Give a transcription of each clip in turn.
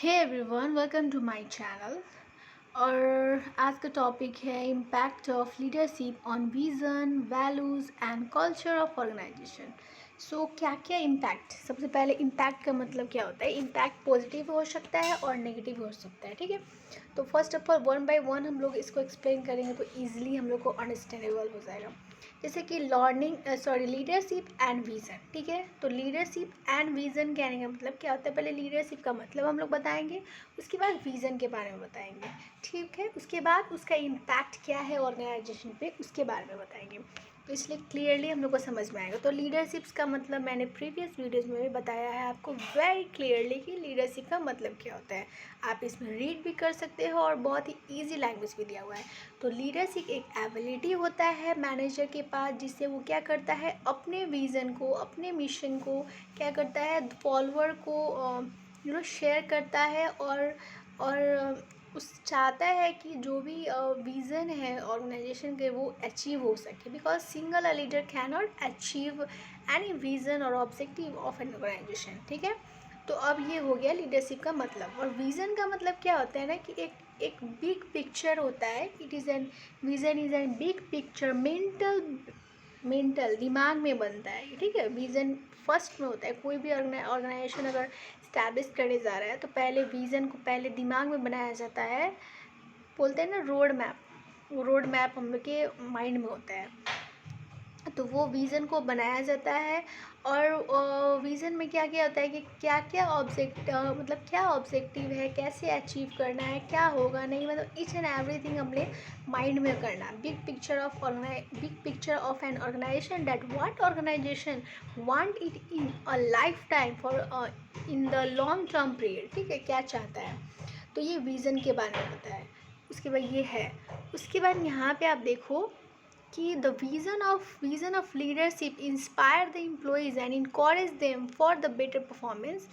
Hey everyone, welcome to my channel. और आज का टॉपिक है impact of leadership on vision, values and culture of organisation. So क्या क्या इम्पैक्ट, सबसे पहले इम्पैक्ट का मतलब क्या होता है। इम्पैक्ट पॉजिटिव हो सकता है और नेगेटिव हो सकता है, ठीक है। तो first of all one by one हम लोग इसको एक्सप्लेन करेंगे तो ईजिली हम लोग को अंडरस्टैंडेबल हो जाएगा। जैसे कि लीडरशिप एंड विज़न, ठीक है। तो लीडरशिप एंड विज़न कहने का मतलब क्या होता है, पहले लीडरशिप का मतलब हम लोग बताएंगे, उसके बाद विज़न के बारे में बताएंगे, ठीक है। उसके बाद उसका इम्पैक्ट क्या है ऑर्गेनाइजेशन पे, उसके बारे में बताएंगे। तो इसलिए क्लियरली हम लोग को समझ में आएगा। तो लीडरशिप्स का मतलब मैंने प्रीवियस वीडियोज़ में भी बताया है आपको वेरी क्लियरली कि लीडरशिप का मतलब क्या होता है। आप इसमें रीड भी कर सकते हो और बहुत ही ईजी लैंग्वेज भी दिया हुआ है। तो लीडरशिप एक एबिलिटी होता है मैनेजर के पास, जिससे वो क्या करता है, अपने विज़न को, अपने मिशन को क्या करता है, फॉलोअर को शेयर करता है और उस चाहता है कि जो भी विज़न है ऑर्गेनाइजेशन के वो अचीव हो सके, because single a leader can not achieve any vision और ऑब्जेक्टिव ऑफ एन ऑर्गेनाइजेशन, ठीक है। तो अब ये हो गया लीडरशिप का मतलब। और विज़न का मतलब क्या होता है ना कि एक बिग पिक्चर होता है। It is an vision is an big picture, mental दिमाग में बनता है, ठीक है। विज़न फर्स्ट में होता है। कोई भी ऑर्गेनाइजेशन अगर इस्टेब्लिश करने जा रहा है तो पहले विज़न को पहले दिमाग में बनाया जाता है। बोलते हैं ना रोड मैप, वो रोड मैप हम लोग के माइंड में होता है। तो वो विज़न को बनाया जाता है और विज़न में क्या क्या होता है कि क्या क्या क्या ऑब्जेक्टिव है, कैसे अचीव करना है, क्या होगा नहीं, मतलब ईच एंड एवरीथिंग हमने माइंड में करना। Big picture of an organisation, that what organisation want it in a life time for in the long term period, ठीक है, क्या चाहता है। तो ये विज़न के बारे में होता है। उसके बाद ये है, उसके बाद यहाँ पे आप देखो कि the vision of leadership inspire the employees and encourage them for the better performance.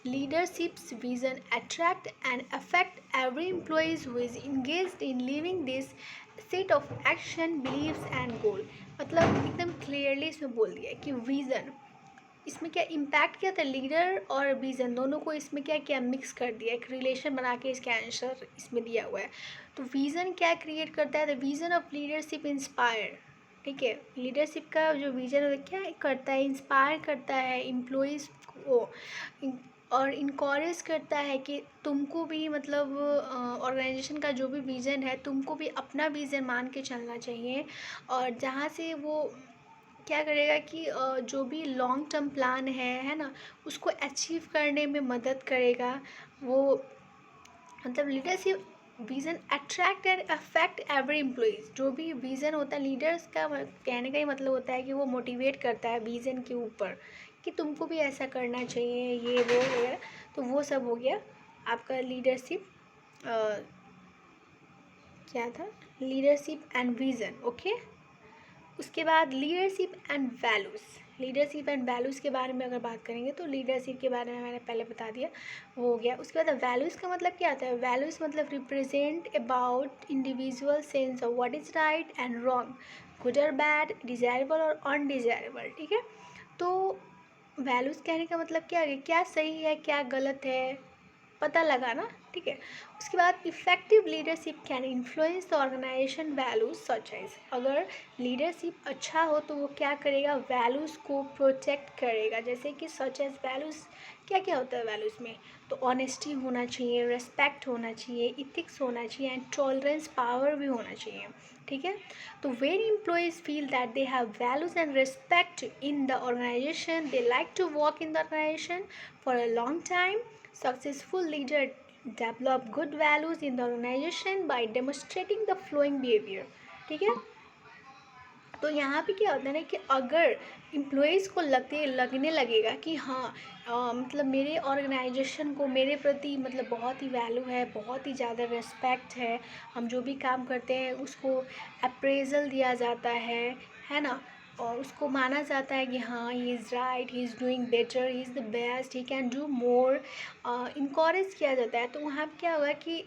Leadership's vision attract and affect every employee who is engaged in living this set of action, beliefs and goal। मतलब एकदम clearly इसमें बोल दिया है कि vision, इसमें क्या impact क्या था, लीडर और विज़न दोनों को इसमें क्या क्या मिक्स कर दिया, एक रिलेशन बना के इसका आंसर इसमें दिया हुआ है। तो विज़न क्या क्रिएट करता है, the vision of leadership inspire, ठीक है। लीडरशिप का जो विज़न है क्या करता है, इंस्पायर करता है एम्प्लॉइज़ को और इनकरेज करता है कि तुमको भी मतलब ऑर्गेनाइजेशन का जो भी विज़न है तुमको भी अपना विज़न मान के चलना चाहिए। और जहाँ से वो क्या करेगा कि जो भी लॉन्ग टर्म प्लान है ना, उसको अचीव करने में मदद करेगा वो। मतलब leadership vision attract and affect every employees. जो भी विज़न होता है लीडर्स का कहने का ही मतलब होता है कि वो मोटिवेट करता है विज़न के ऊपर कि तुमको भी ऐसा करना चाहिए, ये वो वगैरह। तो वो सब हो गया आपका लीडरशिप, क्या था, लीडरशिप एंड विज़न, ओके। उसके बाद लीडरशिप एंड वैल्यूज़ के बारे में अगर बात करेंगे तो लीडरशिप के बारे में मैंने पहले बता दिया, वो हो गया। उसके बाद वैल्यूज़ का मतलब क्या आता है, वैल्यूज़ मतलब represent about individual sense of what is right and wrong, good और बैड, डिज़ायरेबल और अनडिज़ायरेबल, ठीक है। तो वैल्यूज़ कहने का मतलब क्या है, क्या सही है क्या गलत है, पता लगाना, ठीक है। उसके बाद effective leadership can influence the organisation values such as, अगर लीडरशिप अच्छा हो तो वो क्या करेगा, वैल्यूज़ को प्रोटेक्ट करेगा। जैसे कि सच एज वैल्यूज़ क्या क्या होता है वैल्यूज़ में, तो ऑनेस्टी होना चाहिए, रेस्पेक्ट होना चाहिए, इथिक्स होना चाहिए एंड टॉलरेंस पावर भी होना चाहिए, ठीक है। तो when employees feel that they have values and respect in the organisation, they like to work in the organisation for a long time. Successful leader develop good values in the organization by demonstrating the following behavior, ठीक है। तो यहाँ पे क्या होता है ना कि अगर एम्प्लॉयज़ को लगने लगेगा कि हाँ मतलब मेरे ऑर्गेनाइजेशन को मेरे प्रति मतलब बहुत ही वैल्यू है, बहुत ही ज़्यादा रिस्पेक्ट है, हम जो भी काम करते हैं उसको अप्रेजल दिया जाता है ना, और उसको माना जाता है कि हाँ he is right, he is doing better, he is the best, he can do more, encourage किया जाता है। तो वहाँ पे क्या होगा कि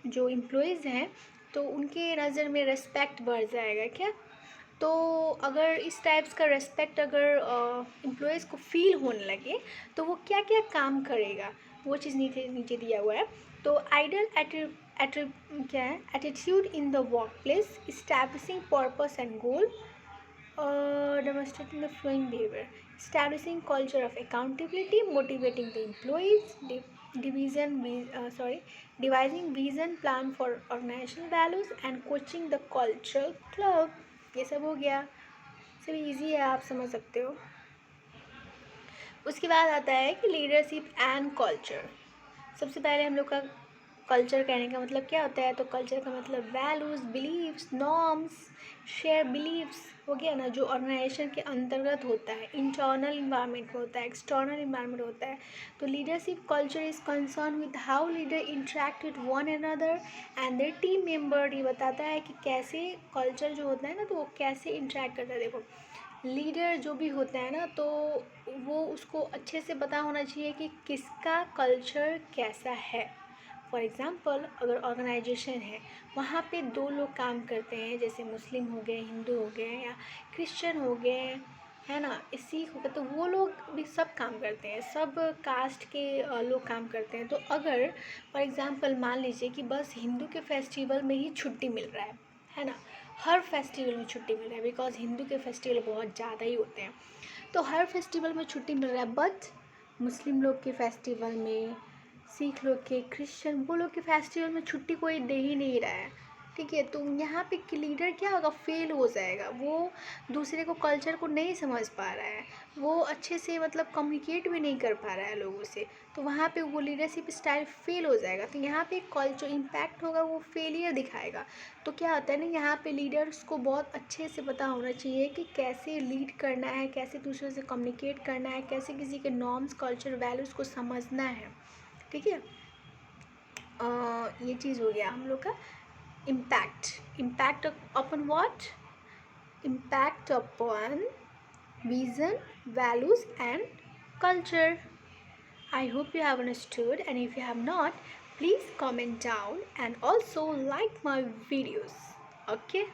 जो एम्प्लॉयज़ हैं तो उनके नज़र में रिस्पेक्ट बढ़ जाएगा क्या, तो अगर इस टाइप्स का रेस्पेक्ट अगर एम्प्लॉयज़ को फील होने लगे तो वो क्या क्या काम करेगा, वो चीज़ नीचे नीचे दिया हुआ है। तो आइडल क्या है, attitude in the work place, establishing purpose and goal, demonstrating the flowing behavior, establishing culture of accountability, motivating the employees, devising vision plan for organizational values and coaching the cultural club। ये सब हो गया, सब easy है, आप समझ सकते हो। उसके बाद आता है कि लीडरशिप एंड कल्चर। सबसे पहले हम लोग का कल्चर कहने का मतलब क्या होता है, तो कल्चर का मतलब values, beliefs, norms, share beliefs हो गया ना, जो ऑर्गेनाइजेशन के अंतर्गत होता है, इंटरनल इन्वायरमेंट में होता है, एक्सटर्नल इन्वायरमेंट होता है। तो leadership culture is concern with how leader interact with one another and their team member. ये बताता है कि कैसे कल्चर जो होता है ना, तो वो कैसे इंटरेक्ट करता है। देखो लीडर जो भी होता है ना, तो वो उसको अच्छे से पता होना चाहिए कि किसका कल्चर कैसा है। फॉर एग्ज़ाम्पल अगर ऑर्गेनाइजेशन है, वहाँ पे दो लोग काम करते हैं, जैसे मुस्लिम हो गए, हिंदू हो गए या क्रिश्चियन हो गए, है ना, सिख हो गए, तो वो लोग भी सब काम करते हैं, सब कास्ट के लोग काम करते हैं। तो अगर फॉर एग्ज़ाम्पल मान लीजिए कि बस हिंदू के फेस्टिवल में ही छुट्टी मिल रहा है ना, हर फेस्टिवल में छुट्टी मिल रहा है, बिकॉज हिंदू के फेस्टिवल बहुत ज़्यादा ही होते हैं, तो हर फेस्टिवल में छुट्टी मिल रहा है, बट मुस्लिम लोग के फेस्टिवल में, सिख लोग के, क्रिश्चियन, वो लोग के फेस्टिवल में छुट्टी कोई दे ही नहीं रहा है, ठीक है। तो यहाँ पे लीडर क्या होगा, फेल हो जाएगा, वो दूसरे को कल्चर को नहीं समझ पा रहा है, वो अच्छे से मतलब कम्युनिकेट भी नहीं कर पा रहा है लोगों से, तो वहाँ पे वो लीडरशिप स्टाइल फेल हो जाएगा। तो यहाँ पे कल्चर इम्पैक्ट होगा, वो फेलियर दिखाएगा। तो क्या होता है ना, यहाँ पे लीडर्स को बहुत अच्छे से पता होना चाहिए कि कैसे लीड करना है, कैसे दूसरे से कम्युनिकेट करना है, कैसे किसी के नॉर्म्स, कल्चर, वैल्यूज़ को समझना है, ठीक है। ये चीज़ हो गया हम लोग का impact upon what, impact upon vision, values and culture। I hope you have understood, and if you have not, please comment down and also like my videos, okay।